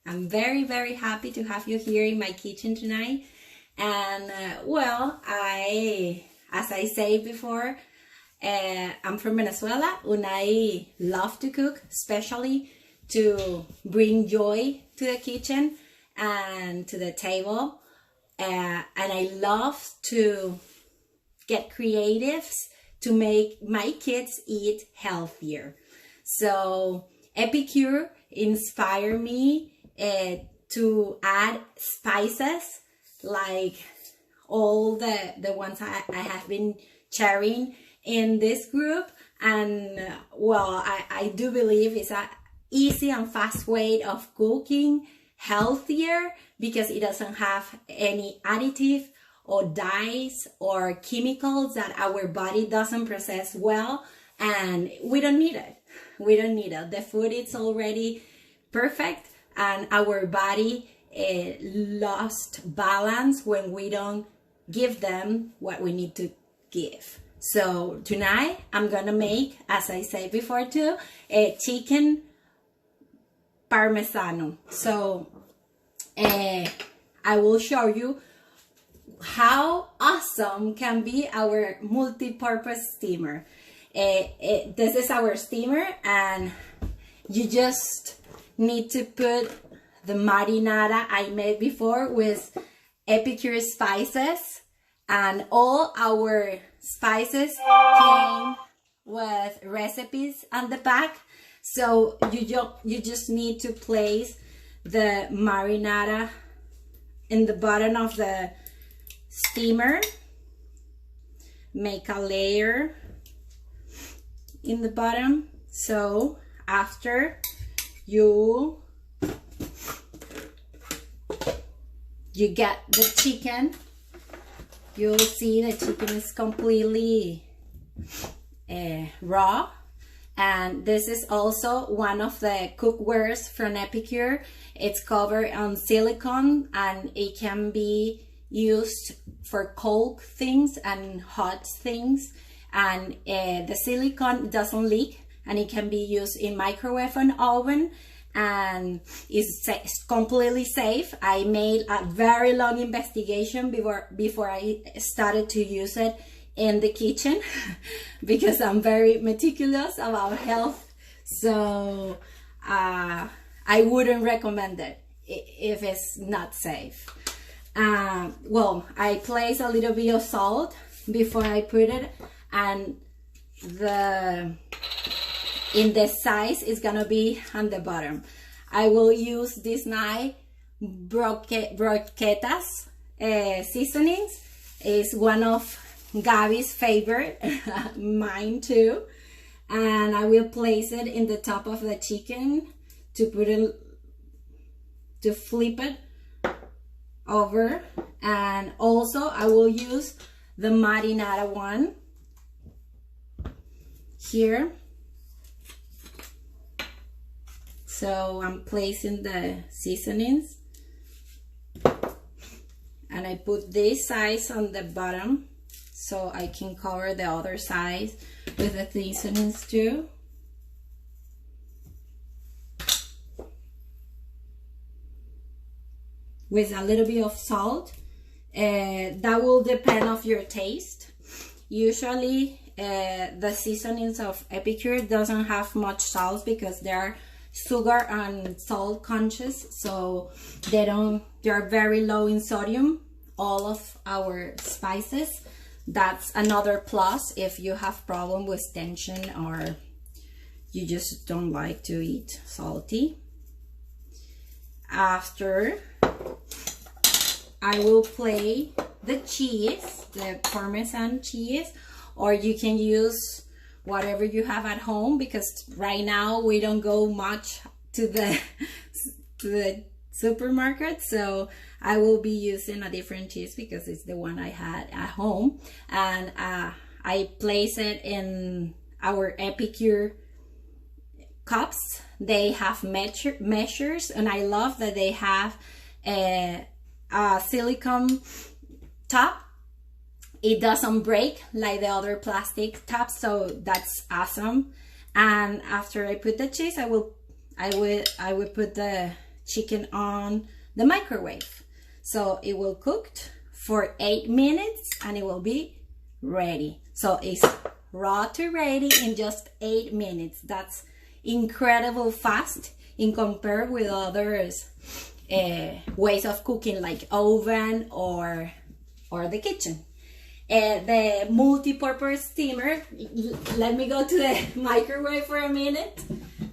I'm very, very happy to have you here in my kitchen tonight. And well, as I said before, I'm from Venezuela and I love to cook, especially to bring joy to the kitchen and to the table. And I love to get creatives to make my kids eat healthier. So Epicure inspired me to add spices like all the ones I have been sharing in this group. And well, I do believe it's a easy and fast way of cooking healthier because it doesn't have any additive or dyes or chemicals that our body doesn't process well, and we don't need it. We don't need it. The food is already perfect, and our body lost balance when we don't give them what we need to give. So tonight I'm gonna make, as I said before too, a chicken Parmesan. So I will show you how awesome can be our multi-purpose steamer. This is our steamer, and you just need to put the marinara I made before with Epicure spices, and all our spices came with recipes on the back. So you just need to place the marinara in the bottom of the steamer, make a layer in the bottom. So after you get the chicken, you'll see the chicken is completely raw. And this is also one of the cookwares from Epicure. It's covered on silicone, and it can be used for cold things and hot things. And the silicone doesn't leak, and it can be used in microwave and oven, and is completely safe. I made a very long investigation before I started to use it in the kitchen because I'm very meticulous about health. So I wouldn't recommend it if it's not safe. Well, I place a little bit of salt before I put it, and in the size is gonna be on the bottom. I will use this knife, brochetas seasonings. Is one of Gabby's favorite, mine too. And I will place it in the top of the chicken to flip it over. And also I will use the marinara one here. So I'm placing the seasonings, and I put this size on the bottom so I can cover the other side with the seasonings too. With a little bit of salt. That will depend on your taste. Usually the seasonings of Epicure doesn't have much salt because they're sugar and salt conscious, so they're very low in sodium. All of our spices, that's another plus if you have problem with tension or you just don't like to eat salty. After, I will place the cheese, the Parmesan cheese, or you can use whatever you have at home, because right now we don't go much to the supermarket, so I will be using a different cheese because it's the one I had at home. And I place it in our Epicure cups. They have measures, and I love that they have a silicone top. It doesn't break like the other plastic tops, so that's awesome. And after I put the cheese, I will put the chicken on the microwave. So it will cook for 8 minutes and it will be ready. So it's raw to ready in just 8 minutes. That's incredible fast in compare with others ways of cooking like oven or the kitchen. The multi-purpose steamer, let me go to the microwave for a minute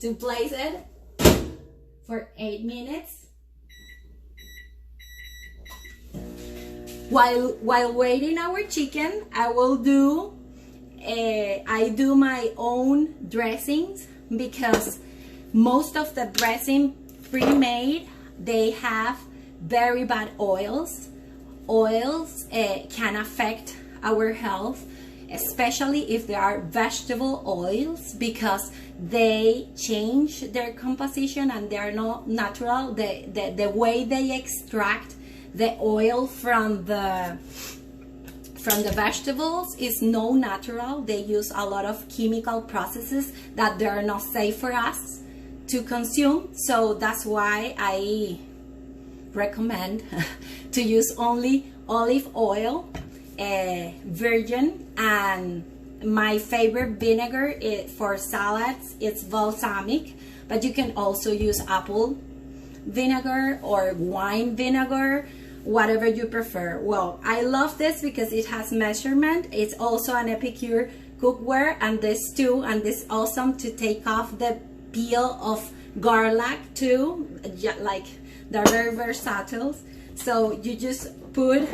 to place it for 8 minutes. While waiting our chicken, I do my own dressings, because most of the dressing pre-made, they have very bad oils. Oils can affect our health, especially if they are vegetable oils, because they change their composition and they are not natural. The way they extract the oil from the vegetables is no natural. They use a lot of chemical processes that they are not safe for us to consume. So that's why I recommend to use only olive oil, virgin, and my favorite vinegar for salads is balsamic, but you can also use apple vinegar or wine vinegar, whatever you prefer. Well, I love this because it has measurement. It's also an Epicure cookware, and this too, and this awesome to take off the peel of garlic too, like they're very versatile. So you just put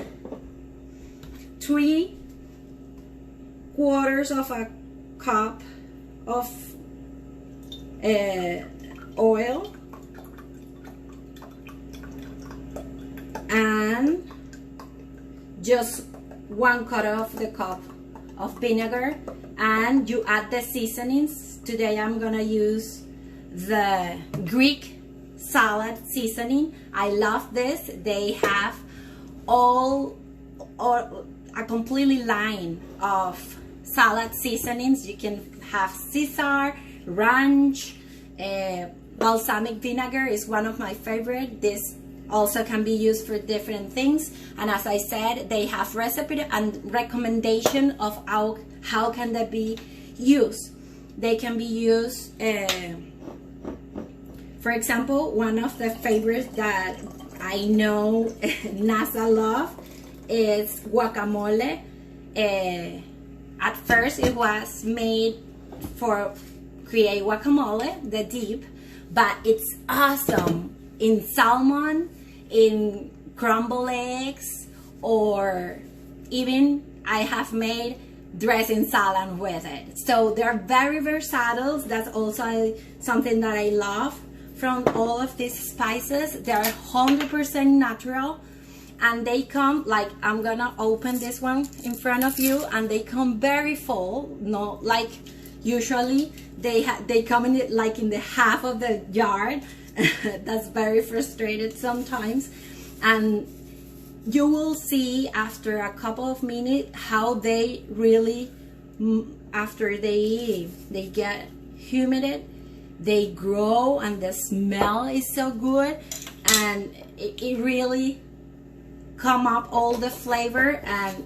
3/4 of a cup of oil and just 1/4 of the cup of vinegar, and you add the seasonings. Today I'm gonna use the Greek salad seasoning. I love this. They have a completely line of salad seasonings. You can have Caesar, ranch, balsamic vinegar is one of my favorite. This also can be used for different things, and as I said, they have recipe and recommendation of how can they be used. They can be used, for example, one of the favorites that I know NASA love is guacamole. At first it was made for create guacamole, the dip, but it's awesome in salmon, in crumbled eggs, or even I have made dressing salad with it. So they're very versatile. That's also something that I love from all of these spices. They're 100% natural, and they come, like, I'm gonna open this one in front of you, and they come very full. Not like usually they come in it like in the half of the jar. That's very frustrated sometimes, and you will see after a couple of minutes how they really, after they get humid, they grow, and the smell is so good, and it really come up all the flavor, and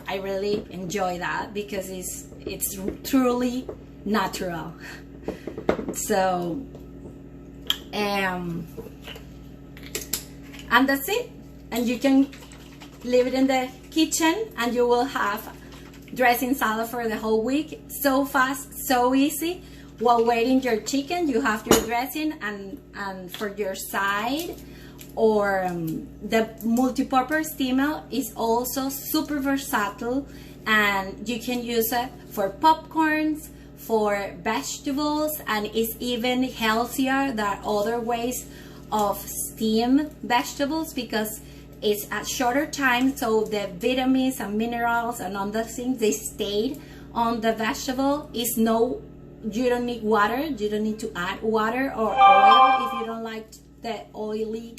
I really enjoy that because it's truly natural. So and that's it, and you can leave it in the kitchen and you will have dressing salad for the whole week. So fast, so easy. While waiting your chicken, you have your dressing, and for your side, or the multi-purpose steamer is also super versatile, and you can use it for popcorns, for vegetables, and it's even healthier than other ways of steam vegetables because it's a shorter time, so the vitamins and minerals and other things, they stayed on the vegetable. You don't need water. You don't need to add water or oil if you don't like the oily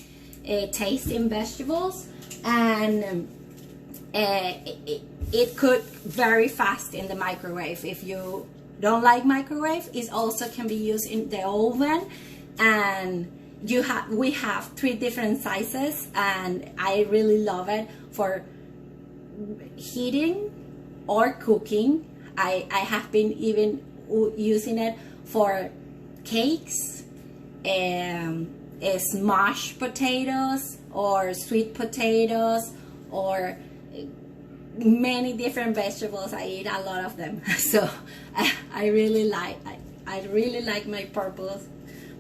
taste in vegetables, and it cooked very fast in the microwave. If you don't like microwave, it also can be used in the oven, and we have 3 different sizes, and I really love it for heating or cooking. I have been even using it for cakes, mashed potatoes or sweet potatoes, or many different vegetables. I eat a lot of them. So I really like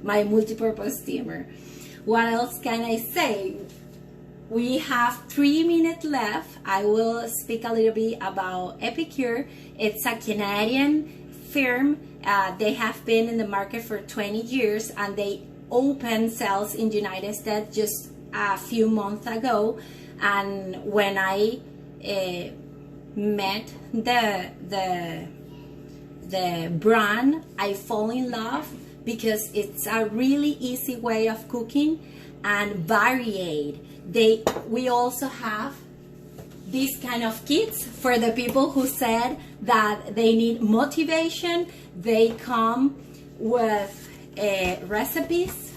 my multi-purpose steamer. What else can I say? We have 3 minutes left. I will speak a little bit about Epicure. It's a Canadian firm. They have been in the market for 20 years, and they opened sales in the United States just a few months ago. And when I met the brand, I fall in love because it's a really easy way of cooking and varied. We also have these kind of kits for the people who said that they need motivation. They come with recipes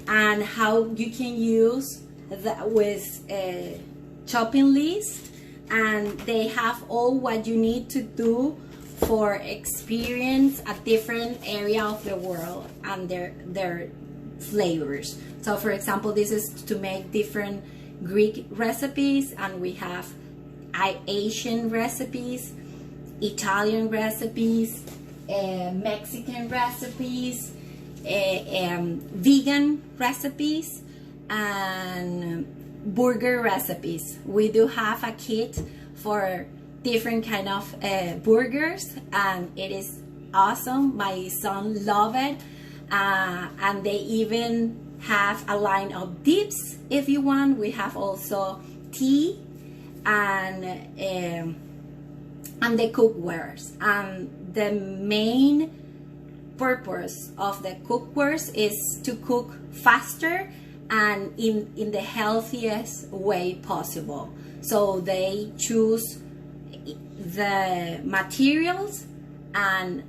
and how you can use that with a shopping list, and they have all what you need to do for experience a different area of the world and their flavors. So for example, this is to make different Greek recipes, and we have Asian recipes, Italian recipes, Mexican recipes, vegan recipes, and burger recipes. We do have a kit for different kind of burgers, and it is awesome. My son loves it, and they even have a line of dips if you want. We have also tea and the cookwares. And the main purpose of the cookwares is to cook faster and in the healthiest way possible. So they choose the materials and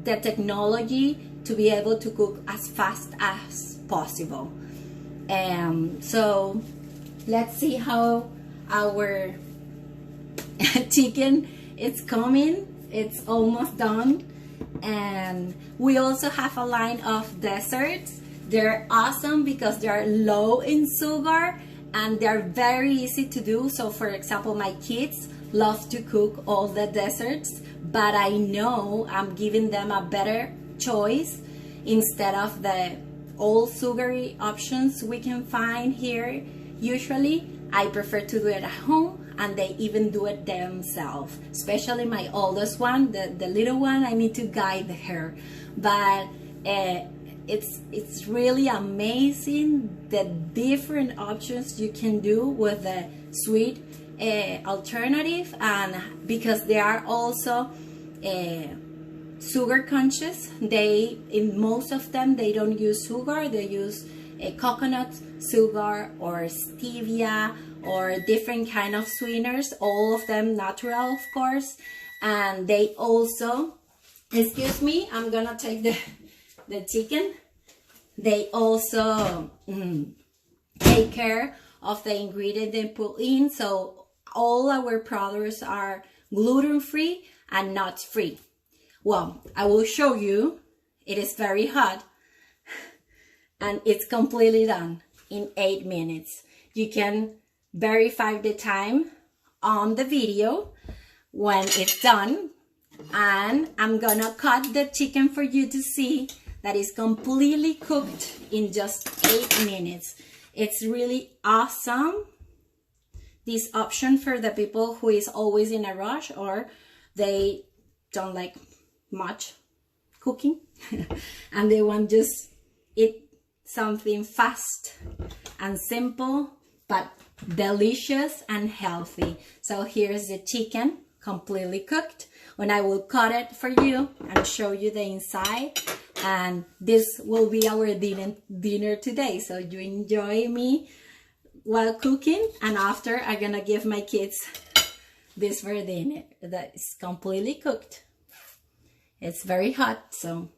the technology to be able to cook as fast as possible. So let's see how our chicken is coming. It's almost done. And we also have a line of desserts. They're awesome because they're low in sugar and they're very easy to do. So for example, my kids love to cook all the desserts, but I know I'm giving them a better choice instead of the all sugary options we can find here. Usually I prefer to do it at home, and they even do it themselves, especially my oldest one. The little one, I need to guide her, but it's really amazing the different options you can do with the sweet alternative, and because they are also sugar conscious. In most of them, they don't use sugar. They use coconut sugar or stevia or different kind of sweeteners, all of them natural, of course. And they also, excuse me, I'm gonna take the chicken. They also take care of the ingredient they put in. So all our products are gluten-free and nut-free. Well, I will show you. It is very hot and it's completely done in 8 minutes. You can verify the time on the video when it's done, and I'm gonna cut the chicken for you to see that is completely cooked in just 8 minutes. It's really awesome, this option for the people who is always in a rush or they don't like much cooking and they want just eat something fast and simple but delicious and healthy. So here's the chicken completely cooked. When I will cut it for you and show you the inside, and this will be our dinner today. So you enjoy me while cooking, and after I'm gonna give my kids this for dinner that is completely cooked. It's very hot, so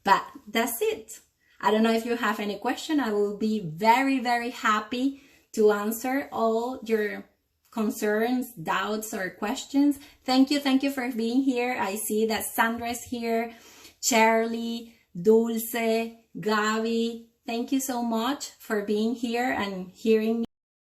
but that's it. I don't know if you have any question. I will be very, very happy to answer all your concerns, doubts, or questions. Thank you for being here. I see that Sandra is here, Charlie, Dulce, Gabi. Thank you so much for being here and hearing me.